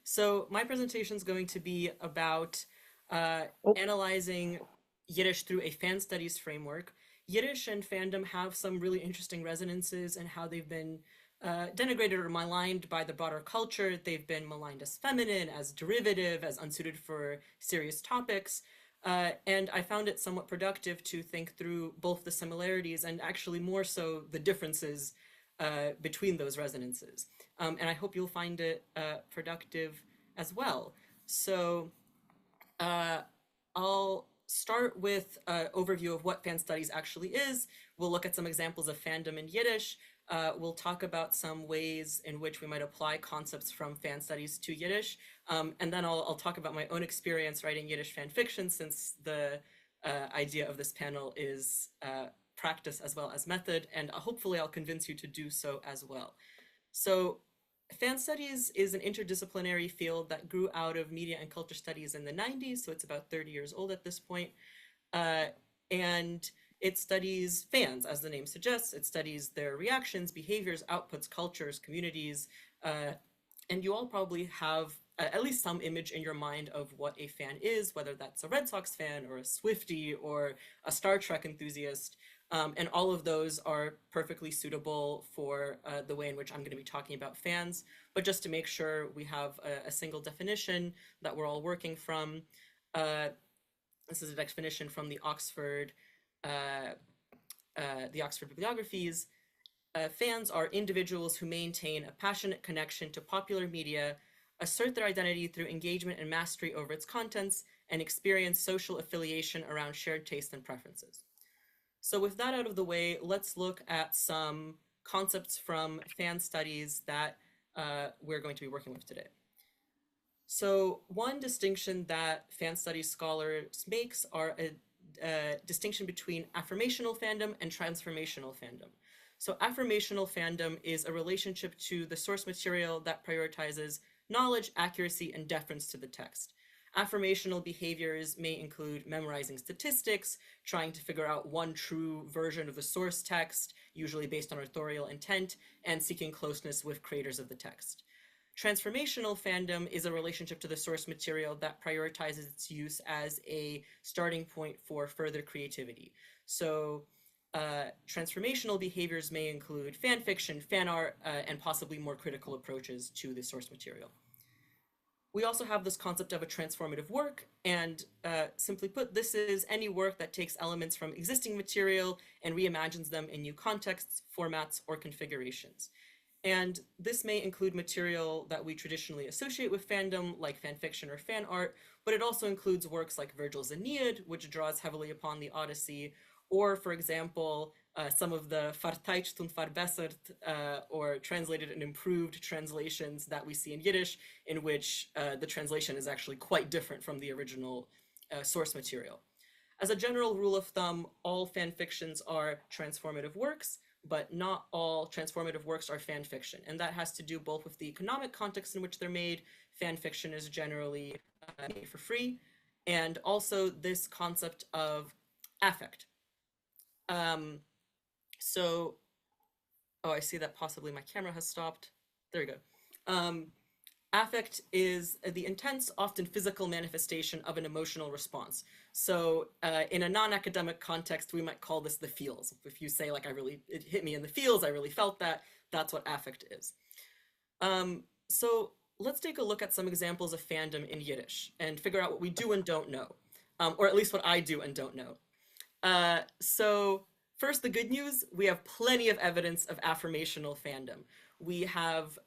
So my presentation is going to be about Oh, analyzing Yiddish through a fan studies framework. Yiddish and fandom have some really interesting resonances in how they've been denigrated or maligned by the broader culture. They've been maligned as feminine, as derivative, as unsuited for serious topics. And I found it somewhat productive to think through both the similarities and actually more so the differences between those resonances. And I hope you'll find it productive as well. So uh, I'll start with an overview of what fan studies actually is. We'll look at some examples of fandom in Yiddish. We'll talk about some ways in which we might apply concepts from fan studies to Yiddish. And then I'll talk about my own experience writing Yiddish fan fiction, since the idea of this panel is practice as well as method, and hopefully I'll convince you to do so as well. So fan studies is an interdisciplinary field that grew out of media and culture studies in the 90s, so it's about 30 years old at this point. Uh, and it studies fans, as the name suggests. It studies their reactions, behaviors, outputs, cultures, communities. And you all probably have at least some image in your mind of what a fan is, whether that's a Red Sox fan or a Swiftie or a Star Trek enthusiast. And all of those are perfectly suitable for the way in which I'm going to be talking about fans. But just to make sure we have a single definition that we're all working from, uh, this is a definition from uh, the Oxford Bibliographies. Fans are individuals who maintain a passionate connection to popular media, assert their identity through engagement and mastery over its contents, and experience social affiliation around shared tastes and preferences. So with that out of the way, let's look at some concepts from fan studies that we're going to be working with today. So one distinction that fan studies scholars makes are a distinction between affirmational fandom and transformational fandom. So affirmational fandom is a relationship to the source material that prioritizes knowledge, accuracy, and deference to the text. Affirmational behaviors may include memorizing statistics, trying to figure out one true version of the source text, usually based on authorial intent, and seeking closeness with creators of the text. Transformational fandom is a relationship to the source material that prioritizes its use as a starting point for further creativity. So transformational behaviors may include fan fiction, fan art, and possibly more critical approaches to the source material. We also have this concept of a transformative work, and simply put, this is any work that takes elements from existing material and reimagines them in new contexts, formats, or configurations. And this may include material that we traditionally associate with fandom, like fan fiction or fan art, but it also includes works like Virgil's Aeneid, which draws heavily upon the Odyssey, or, for example, some of the Fan-taytsht and Fan-besert, or translated and improved translations that we see in Yiddish, in which the translation is actually quite different from the original source material. As a general rule of thumb, all fan fictions are transformative works, but not all transformative works are fan fiction. And that has to do both with the economic context in which they're made. Fan fiction is generally made for free, and also this concept of affect. Um, so, oh, I see that possibly my camera has stopped. There we go. Um, Affect is the intense, often physical manifestation of an emotional response. So, in a non-academic context, we might call this the feels. If you say, like, it hit me in the feels, I really felt that, that's what affect is. So, let's take a look at some examples of fandom in Yiddish and figure out what we do and don't know, or at least what I do and don't know. So first, the good news, we have plenty of evidence of affirmational fandom. We have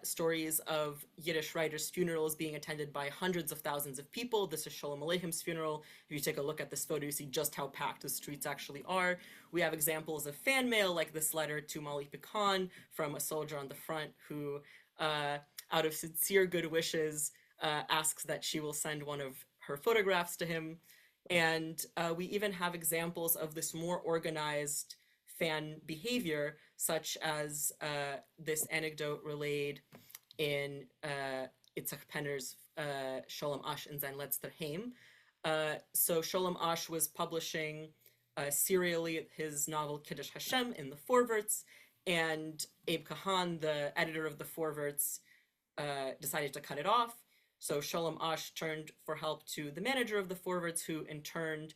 stories of Yiddish writers' funerals being attended by hundreds of thousands of people. This is Sholem Aleichem's funeral. If you take a look at this photo, you see just how packed the streets actually are. We have examples of fan mail, like this letter to Molly Pecan from a soldier on the front who, out of sincere good wishes, asks that she will send one of her photographs to him. And we even have examples of this more organized fan behavior, such as this anecdote relayed in Itzhak Penner's Sholem Ash in sein letzter Heim. So Sholem Ash was publishing serially his novel Kiddush Hashem in the Forverts, and Abe Kahan, the editor of the Forverts, decided to cut it off. So Sholem Ash turned for help to the manager of the forwards, who in turn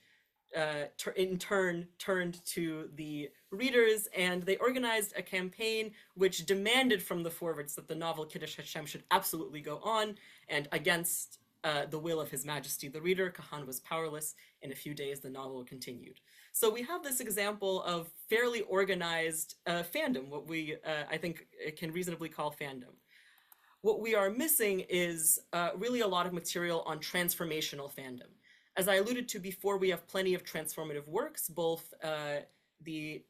turned to the readers, and they organized a campaign which demanded from the forwards that the novel Kiddush Hashem should absolutely go on, and against the will of His Majesty the reader, Kahan was powerless. In a few days, the novel continued. So we have this example of fairly organized fandom, what we, I think, can reasonably call fandom. What we are missing is really a lot of material on transformational fandom. As I alluded to before, we have plenty of transformative works, both the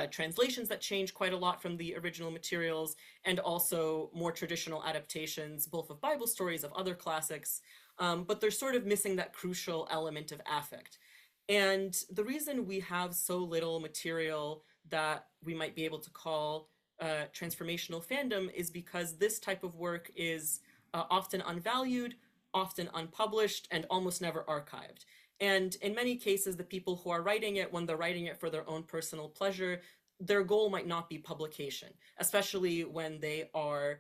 translations that change quite a lot from the original materials, and also more traditional adaptations, both of Bible stories, of other classics, but they're sort of missing that crucial element of affect. And the reason we have so little material that we might be able to call transformational fandom is because this type of work is often unvalued, often unpublished, and almost never archived. And in many cases, the people who are writing it, when they're writing it for their own personal pleasure, their goal might not be publication, especially when they are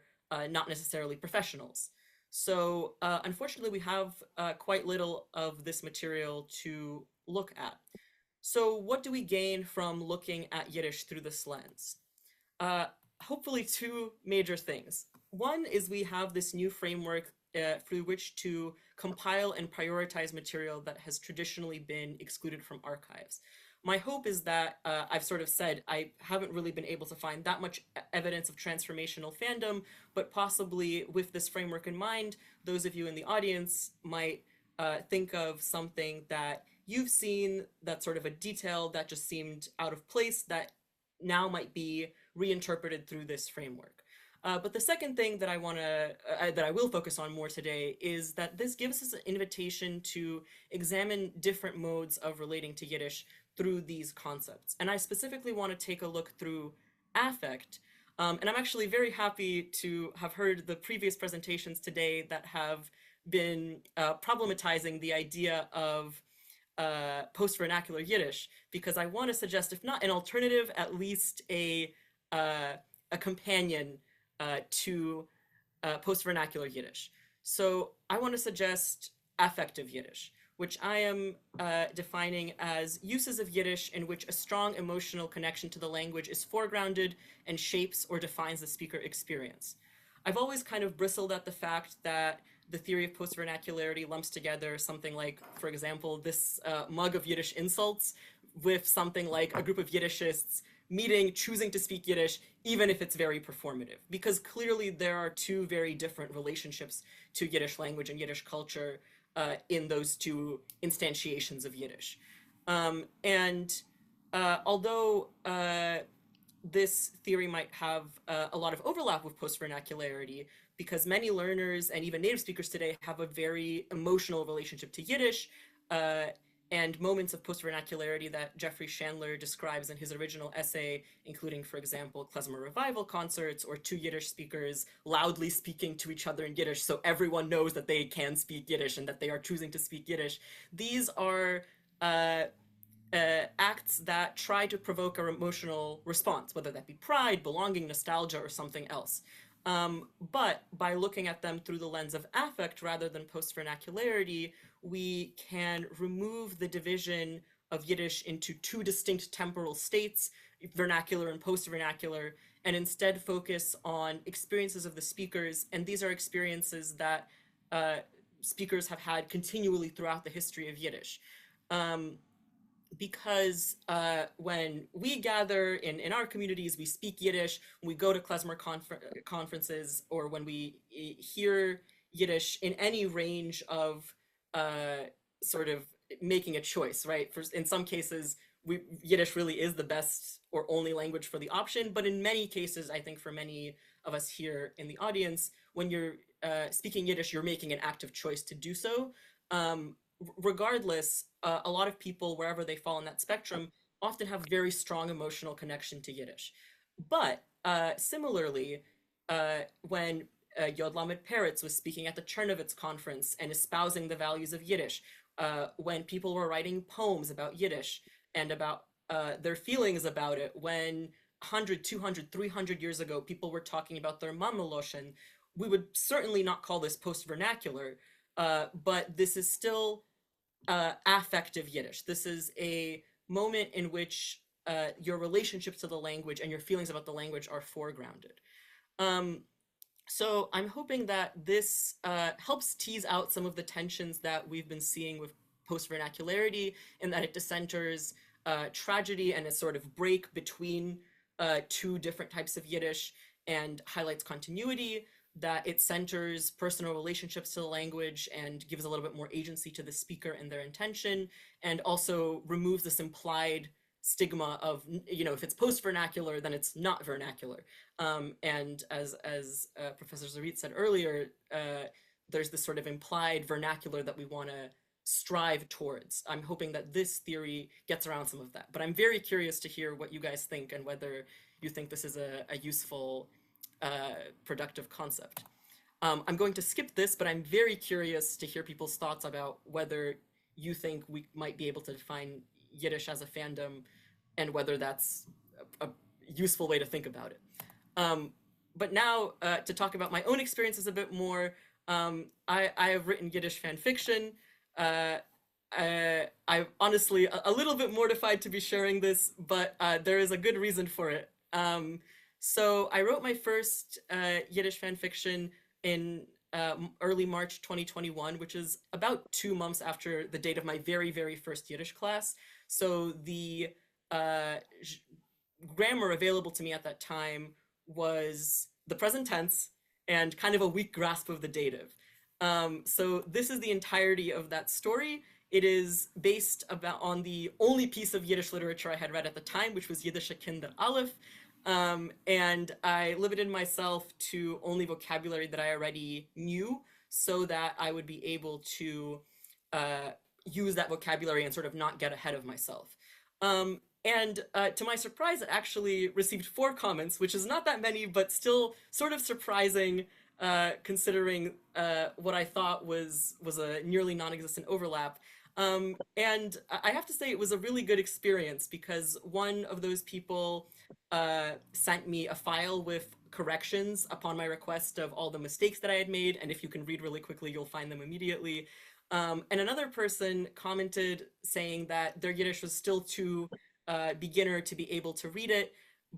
not necessarily professionals. So unfortunately, we have quite little of this material to look at. So what do we gain from looking at Yiddish through this lens? Hopefully two major things. One is we have this new framework through which to compile and prioritize material that has traditionally been excluded from archives. My hope is that, I've sort of said, I haven't really been able to find that much evidence of transformational fandom, but possibly with this framework in mind, those of you in the audience might think of something that you've seen, that's sort of a detail that just seemed out of place, that now might be reinterpreted through this framework. But the second thing that I will focus on more today is that this gives us an invitation to examine different modes of relating to Yiddish through these concepts. And I specifically want to take a look through affect. And I'm actually very happy to have heard the previous presentations today that have been problematizing the idea of post-vernacular Yiddish, because I want to suggest, if not an alternative, at least a companion to post-vernacular Yiddish. So I want to suggest affective Yiddish, which I am defining as uses of Yiddish in which a strong emotional connection to the language is foregrounded and shapes or defines the speaker experience. I've always kind of bristled at the fact that the theory of post-vernacularity lumps together something like, for example, this mug of Yiddish insults with something like a group of Yiddishists meeting, choosing to speak Yiddish, even if it's very performative. Because clearly there are two very different relationships to Yiddish language and Yiddish culture in those two instantiations of Yiddish. Although this theory might have a lot of overlap with post-vernacularity, because many learners and even native speakers today have a very emotional relationship to Yiddish, and moments of post-vernacularity that Jeffrey Chandler describes in his original essay, including, for example, klezmer revival concerts or two Yiddish speakers loudly speaking to each other in Yiddish so everyone knows that they can speak Yiddish and that they are choosing to speak Yiddish. These are acts that try to provoke an emotional response, whether that be pride, belonging, nostalgia, or something else. But by looking at them through the lens of affect rather than post-vernacularity, we can remove the division of Yiddish into two distinct temporal states, vernacular and post-vernacular, and instead focus on experiences of the speakers. And these are experiences that speakers have had continually throughout the history of Yiddish. Because when we gather in our communities, we speak Yiddish, when we go to klezmer conferences, or when we hear Yiddish in any range of sort of making a choice, right? In some cases, Yiddish really is the best or only language for the option, but in many cases, I think for many of us here in the audience, when you're speaking Yiddish, you're making an active choice to do so. Regardless, a lot of people, wherever they fall in that spectrum, often have very strong emotional connection to Yiddish. But similarly, when Yod Lamed Peretz was speaking at the Chernovitz conference and espousing the values of Yiddish, when people were writing poems about Yiddish and about their feelings about it, when 100, 200, 300 years ago, people were talking about their Mammeloschen, we would certainly not call this post-vernacular, but this is still affective Yiddish. This is a moment in which your relationship to the language and your feelings about the language are foregrounded. Um, so I'm hoping that this helps tease out some of the tensions that we've been seeing with post-vernacularity, in that it decenters tragedy and a sort of break between two different types of Yiddish, and highlights continuity, that it centers personal relationships to the language and gives a little bit more agency to the speaker and their intention, and also removes this implied stigma of, if it's post-vernacular, then it's not vernacular. And as Professor Zarit said earlier, there's this sort of implied vernacular that we want to strive towards. I'm hoping that this theory gets around some of that. But I'm very curious to hear what you guys think and whether you think this is a useful, productive concept. I'm going to skip this, but I'm very curious to hear people's thoughts about whether you think we might be able to define Yiddish as a fandom, and whether that's a useful way to think about it. But now, to talk about my own experiences a bit more, I have written Yiddish fan fiction. I'm honestly a little bit mortified to be sharing this, but there is a good reason for it. So I wrote my first Yiddish fan fiction in early March 2021, which is about 2 months after the date of my very, very first Yiddish class. So the grammar available to me at that time was the present tense and kind of a weak grasp of the dative. So this is the entirety of that story. It is based on the only piece of Yiddish literature I had read at the time, which was Yiddish Kinder Aleph. And I limited myself to only vocabulary that I already knew, so that I would be able to use that vocabulary and sort of not get ahead of myself. And to my surprise, it actually received 4 comments, which is not that many, but still sort of surprising, considering what I thought was a nearly non-existent overlap. And I have to say it was a really good experience, because one of those people sent me a file with corrections upon my request of all the mistakes that I had made, and if you can read really quickly, you'll find them immediately. And another person commented saying that their Yiddish was still too beginner to be able to read it,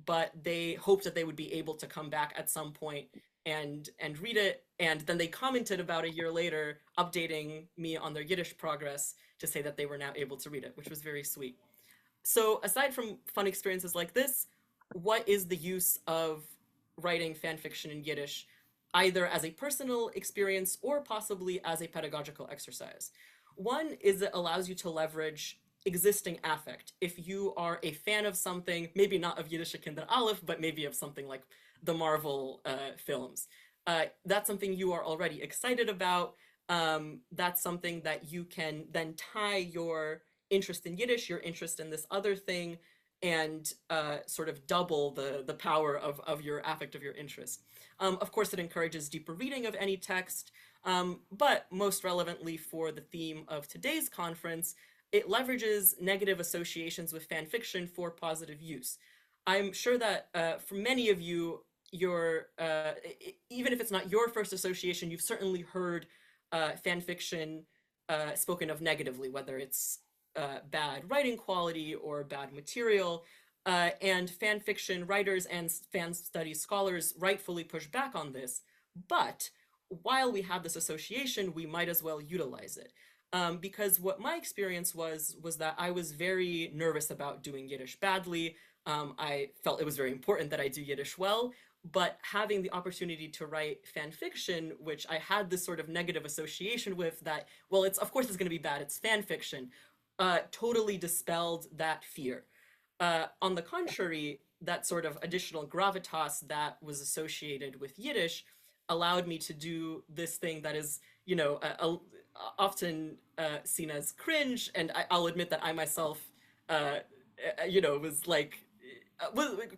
but they hoped that they would be able to come back at some point and read it. And then they commented about a year later, updating me on their Yiddish progress to say that they were now able to read it, which was very sweet. So aside from fun experiences like this, what is the use of writing fan fiction in Yiddish, either as a personal experience or possibly as a pedagogical exercise? One is it allows you to leverage existing affect. If you are a fan of something, maybe not of Yiddish Kinder Aleph, but maybe of something like the Marvel films, that's something you are already excited about. That's something that you can then tie your interest in Yiddish, your interest in this other thing, and sort of double the power of your affect, of your interest. Of course, it encourages deeper reading of any text, but most relevantly for the theme of today's conference, it leverages negative associations with fan fiction for positive use. I'm sure that for many of you, even if it's not your first association, you've certainly heard fan fiction spoken of negatively, whether it's bad writing quality or bad material. And fan fiction writers and fan studies scholars rightfully push back on this. But while we have this association, we might as well utilize it. Because what my experience was that I was very nervous about doing Yiddish badly. I felt it was very important that I do Yiddish well, but having the opportunity to write fan fiction, which I had this sort of negative association with, that, well, of course it's going to be bad, it's fan fiction, totally dispelled that fear. On the contrary, that sort of additional gravitas that was associated with Yiddish allowed me to do this thing that is, often seen as cringe, and I'll admit that I myself, was like,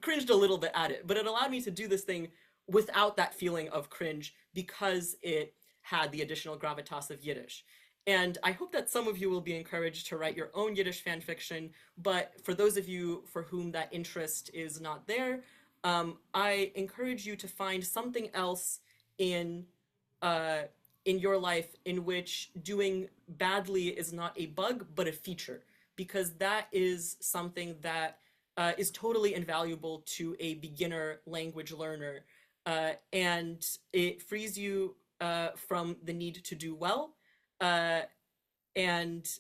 cringed a little bit at it, but it allowed me to do this thing without that feeling of cringe, because it had the additional gravitas of Yiddish. And I hope that some of you will be encouraged to write your own Yiddish fan fiction, but for those of you for whom that interest is not there, I encourage you to find something else in uh, in your life in which doing badly is not a bug but a feature, because that is something that is totally invaluable to a beginner language learner, and it frees you from the need to do well, uh, and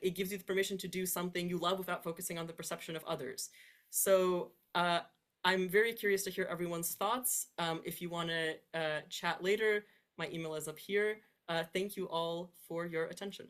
it gives you the permission to do something you love without focusing on the perception of others. So I'm very curious to hear everyone's thoughts. If you want to chat later, my email is up here. Thank you all for your attention.